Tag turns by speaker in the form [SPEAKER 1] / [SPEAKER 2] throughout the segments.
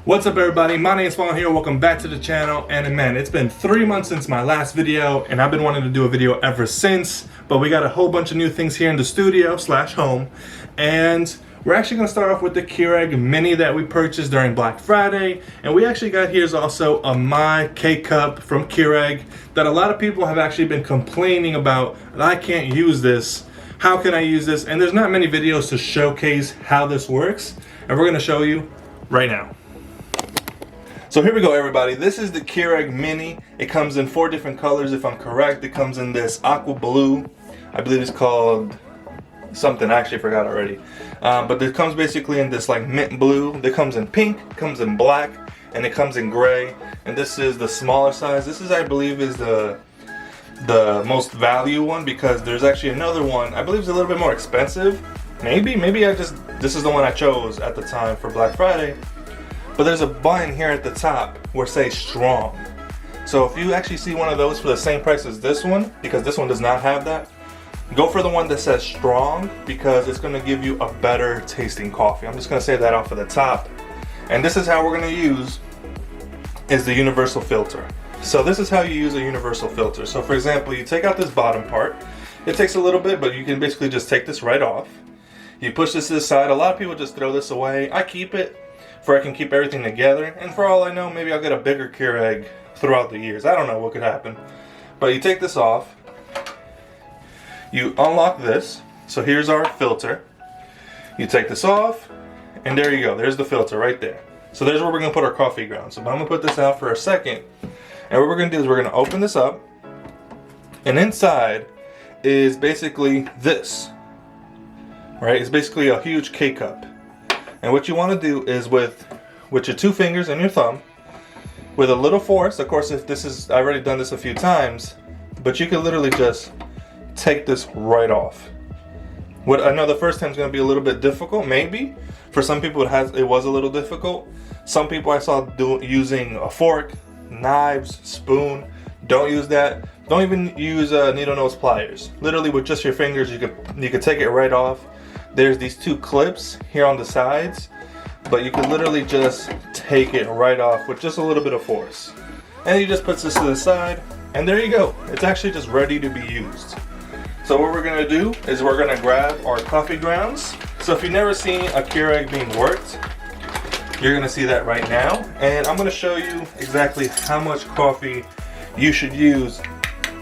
[SPEAKER 1] What's up everybody, my name is Fawn here, welcome back to the channel. And man, it's been 3 months since my last video and I've been wanting to do a video ever since, but we got a whole bunch of new things here in the studio slash home. And we're actually going to start off with the Keurig mini that we purchased during Black Friday. And we actually got here's also a My K-Cup from Keurig that a lot of people have actually been complaining about. I can't use this. How can I use this? And there's not many videos to showcase how this works. And we're going to show you right now. So here we go everybody, this is the Keurig Mini. It comes in 4 different colors if I'm correct. It comes in this aqua blue, I believe it's called something, I actually forgot already. But it comes basically in this like mint blue. It comes in pink, it comes in black, and it comes in gray. And this is the smaller size. This is, I believe, is the most value one because there's actually another one, I believe it's a little bit more expensive. Maybe this is the one I chose at the time for Black Friday. But there's a button here at the top where it says strong. So if you actually see one of those for the same price as this one, because this one does not have that, go for the one that says strong because it's going to give you a better tasting coffee. I'm just going to say that off of the top. And this is how we're going to use is the universal filter. So this is how you use a universal filter. So for example, you take out this bottom part. It takes a little bit, but you can basically just take this right off. You push this to the side. A lot of people just throw this away. I keep it for I can keep everything together, and for all I know, maybe I'll get a bigger Keurig throughout the years. I don't know what could happen. But you take this off, you unlock this, so here's our filter. You take this off, and there you go, there's the filter right there. So there's where we're gonna put our coffee grounds. So I'm gonna put this out for a second, and what we're gonna do is we're gonna open this up, and inside is basically this, right? It's basically a huge K-cup. And what you want to do is with your 2 fingers and your thumb, with a little force, of course if this is, I've already done this a few times, but you can literally just take this right off. What I know the first time is going to be a little bit difficult, maybe. For some people it was a little difficult. Some people I saw using a fork, knives, spoon. Don't use that. Don't even use needle nose pliers. Literally with just your fingers you could take it right off. There's these 2 clips here on the sides, but you can literally just take it right off with just a little bit of force. And you just put this to the side, and there you go. It's actually just ready to be used. So what we're gonna do is we're gonna grab our coffee grounds. So if you've never seen a Keurig being worked, you're gonna see that right now. And I'm gonna show you exactly how much coffee you should use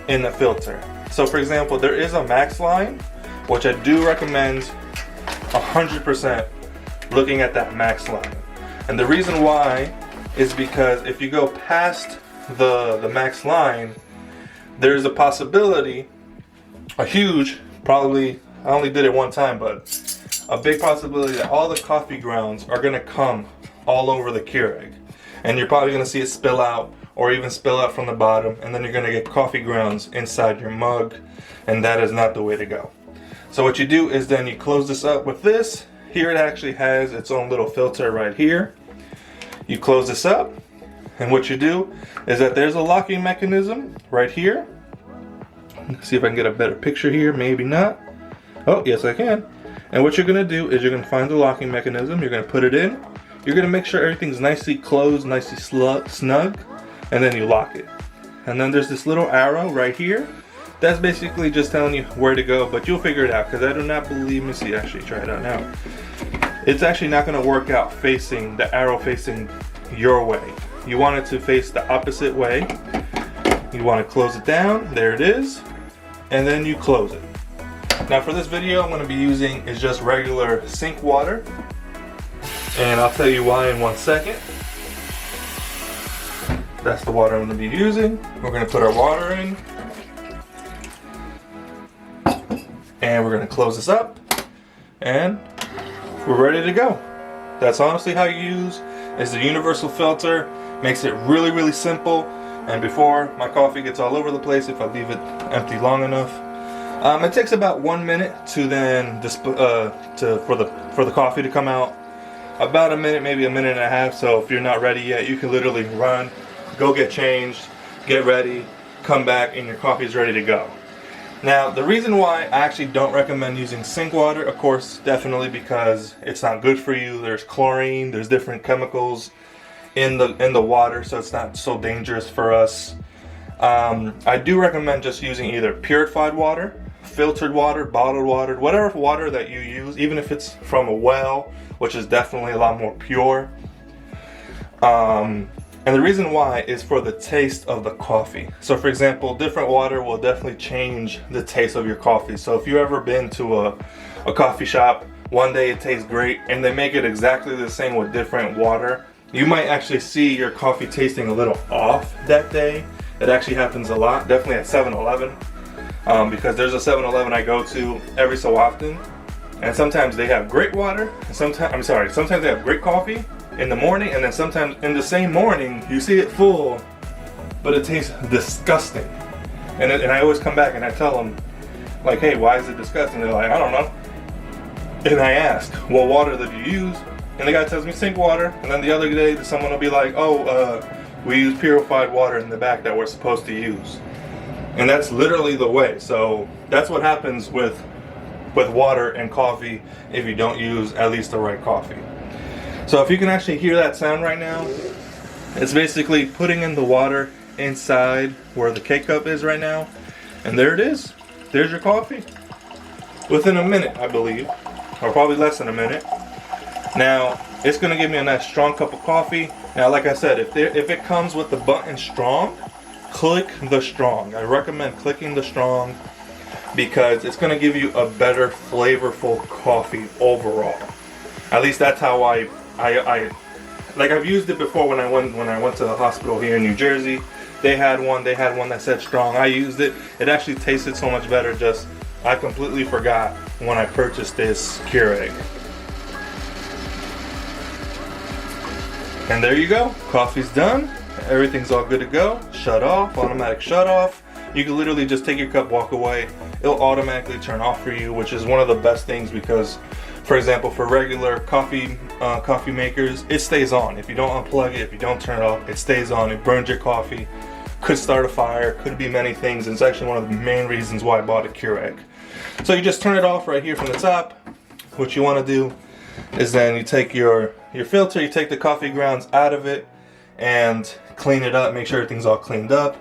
[SPEAKER 1] in the filter. So for example, there is a max line, which I do recommend 100% looking at that max line. And the reason why is because if you go past the max line, there's a possibility, a huge, probably, I only did it one time, but a big possibility that all the coffee grounds are gonna come all over the Keurig. And you're probably gonna see it spill out or even spill out from the bottom, and then you're gonna get coffee grounds inside your mug, and that is not the way to go. So what you do is then you close this up with this. Here it actually has its own little filter right here. You close this up, and what you do is that there's a locking mechanism right here. Let's see if I can get a better picture here, maybe not. Oh, yes I can. And what you're gonna do is you're gonna find the locking mechanism, you're gonna put it in, you're gonna make sure everything's nicely closed, nicely snug, and then you lock it. And then there's this little arrow right here. That's basically just telling you where to go, but you'll figure it out because I do not believe, let me see, actually try it out now. It's actually not going to work out facing, the arrow facing your way. You want it to face the opposite way. You want to close it down, there it is, and then you close it. Now for this video I'm going to be using is just regular sink water, and I'll tell you why in 1 second. That's the water I'm going to be using. We're going to put our water in. And we're going to close this up, and we're ready to go. That's honestly how you use is the universal filter. Makes it really, really simple. And before my coffee gets all over the place, if I leave it empty long enough, it takes about 1 minute to then for the coffee to come out. About a minute, maybe a minute and a half. So if you're not ready yet, you can literally run, go get changed, get ready, come back, and your coffee is ready to go. Now, the reason why I actually don't recommend using sink water, of course, definitely because it's not good for you. There's chlorine, there's different chemicals in the water, so it's not so dangerous for us. I do recommend just using either purified water, filtered water, bottled water, whatever water that you use, even if it's from a well, which is definitely a lot more pure. And the reason why is for the taste of the coffee. So for example, different water will definitely change the taste of your coffee. So if you've ever been to a coffee shop, one day it tastes great and they make it exactly the same with different water, you might actually see your coffee tasting a little off that day. It actually happens a lot, definitely at 7-Eleven, because there's a 7-Eleven I go to every so often, and sometimes they have great water, and sometimes they have great coffee in the morning, and then sometimes in the same morning you see it full, but it tastes disgusting. And I always come back and I tell them, like, hey, why is it disgusting? They're like, I don't know. And I ask, what water did you use? And the guy tells me sink water, and then the other day someone will be like, oh, we use purified water in the back that we're supposed to use. And that's literally the way. So that's what happens with water and coffee if you don't use at least the right coffee. So if you can actually hear that sound right now, it's basically putting in the water inside where the K-Cup is right now. And there it is. There's your coffee. Within a minute, I believe. Or probably less than a minute. Now, it's going to give me a nice strong cup of coffee. Now, like I said, if it comes with the button strong, click the strong. I recommend clicking the strong because it's going to give you a better flavorful coffee overall. At least that's how I like, I've used it before when I went to the hospital here in New Jersey. They had one that said strong. I used it. It actually tasted so much better. Just I completely forgot when I purchased this Keurig. And there you go. Coffee's done. Everything's all good to go. Shut off. Automatic shut off. You can literally just take your cup, walk away. It'll automatically turn off for you, which is one of the best things because, for example, for regular coffee makers, it stays on. If you don't unplug it, if you don't turn it off, it stays on. It burns your coffee. Could start a fire. Could be many things. It's actually one of the main reasons why I bought a Keurig. So you just turn it off right here from the top. What you want to do is then you take your filter, you take the coffee grounds out of it and clean it up, make sure everything's all cleaned up.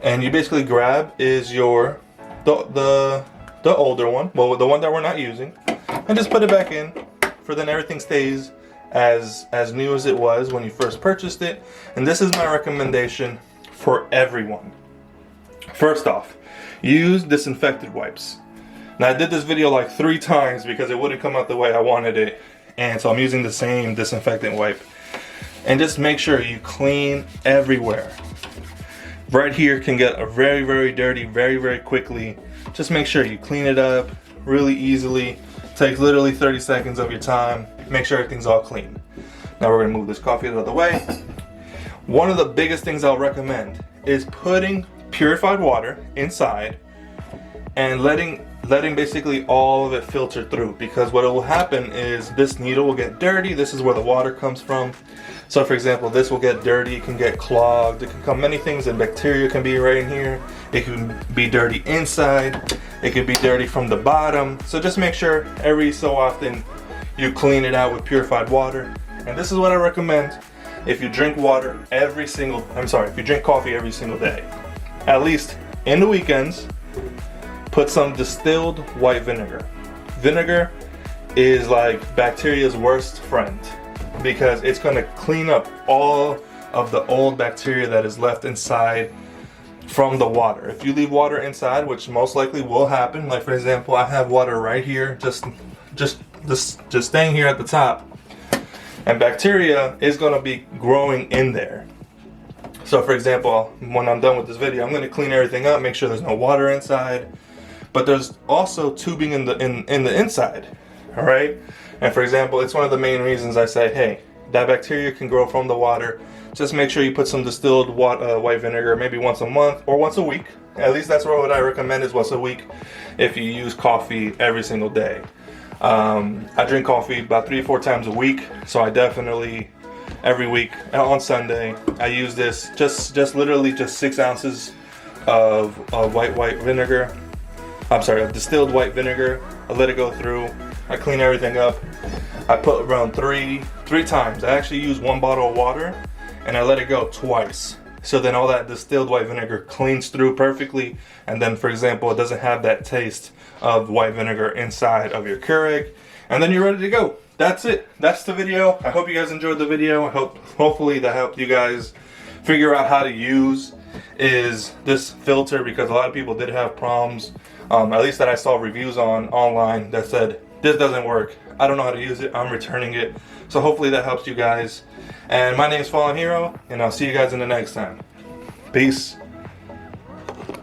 [SPEAKER 1] And you basically grab is the older one, well, the one that we're not using, and just put it back in, for then everything stays as new as it was when you first purchased it. And this is my recommendation for everyone. First off, use disinfected wipes. Now I did this video like 3 times because it wouldn't come out the way I wanted it, and so I'm using the same disinfectant wipe. And just make sure you clean everywhere. Right here can get very, very dirty very, very quickly. Just make sure you clean it up really easily. Takes literally 30 seconds of your time. Make sure everything's all clean. Now we're gonna move this coffee out of the way. One of the biggest things I'll recommend is putting purified water inside and letting basically all of it filter through, because what will happen is this needle will get dirty. This is where the water comes from. So for example, this will get dirty, it can get clogged, it can come many things, and bacteria can be right in here. It can be dirty inside, it could be dirty from the bottom. So just make sure every so often you clean it out with purified water. And this is what I recommend if you drink if you drink coffee every single day. At least in the weekends, put some distilled white vinegar. Vinegar is like bacteria's worst friend because it's going to clean up all of the old bacteria that is left inside from the water. If you leave water inside, which most likely will happen, like for example, I have water right here, just staying here at the top, and bacteria is going to be growing in there. So for example, when I'm done with this video, I'm going to clean everything up, make sure there's no water inside. But there's also tubing in the inside, all right? And for example, it's one of the main reasons I say, hey, that bacteria can grow from the water. Just make sure you put some distilled white vinegar maybe once a month or once a week. At least that's what I recommend, is once a week if you use coffee every single day. I drink coffee about 3 or 4 times a week, so I definitely every week on Sunday I use this, just literally just 6 ounces of white vinegar. I'm sorry, of distilled white vinegar. I let it go through. I clean everything up. I put around 3 3 times. I actually use 1 bottle of water and I let it go twice. So then all that distilled white vinegar cleans through perfectly. And then, for example, it doesn't have that taste of white vinegar inside of your Keurig. And then you're ready to go. That's it. That's the video. I hope you guys enjoyed the video. Hopefully that helped you guys figure out how to use this filter, because a lot of people did have problems, at least that I saw reviews on online, that said this doesn't work. I don't know how to use it. I'm returning it. So hopefully that helps you guys. And my name is Fallen Hero, and I'll see you guys in the next time. Peace.